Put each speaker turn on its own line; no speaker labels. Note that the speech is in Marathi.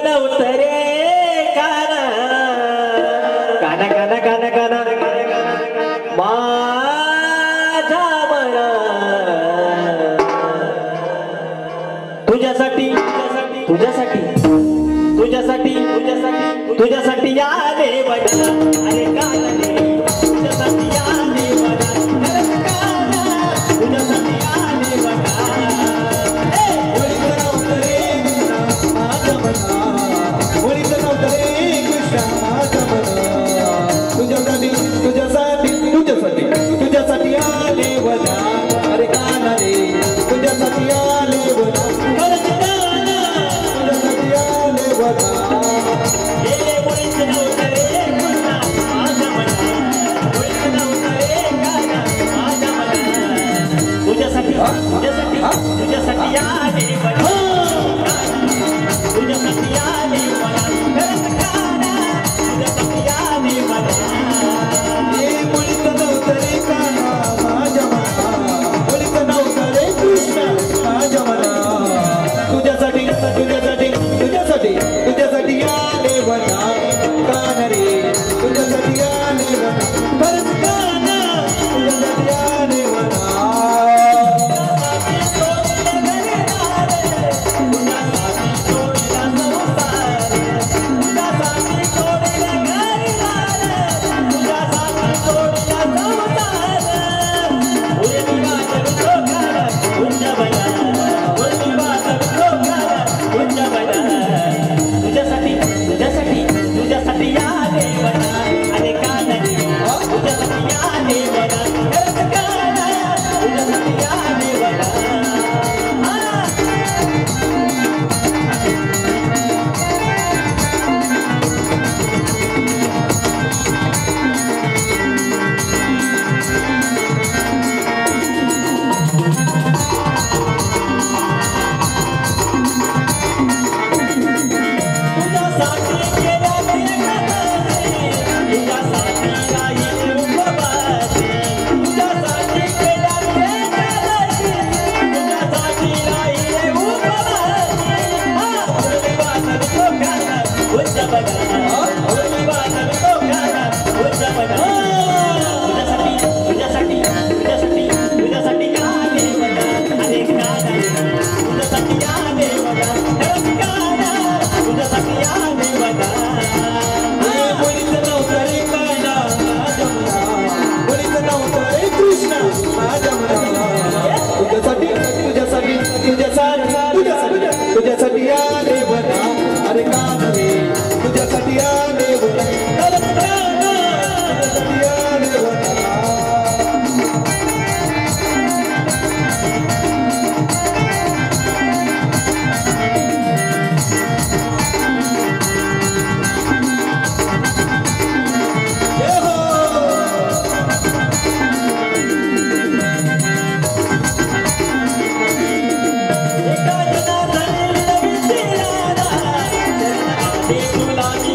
नव्हतं रे कान काना काना काना काना माझ्या मना तुझ्यासाठी तुझ्यासाठी तुझ्यासाठी तुझ्यासाठी तुझ्यासाठी आले बडा अरे कानले तुझ्यासाठी आले बडा अरे काना तुझ्यासाठी आले बडा
तुझ्यासाठी आले बना अरे काना रे तुझ्यासाठी आले बना तुझ्यासाठी आले बना
तुझ्यासाठी तुझ्यासाठी तुझ्यासाठी आले बना तुझ्यासाठी आले बना तुझ्यासाठी आले बना
तुझ्यासाठी आले बना काना रे तुझ्यासाठी आले बना परत काना तुझ्यासाठी आले बना तुझ्यासाठी आले बना अरे काना रे तुझ्यासाठी आले बना तुझ्यासाठी आले बना
तुला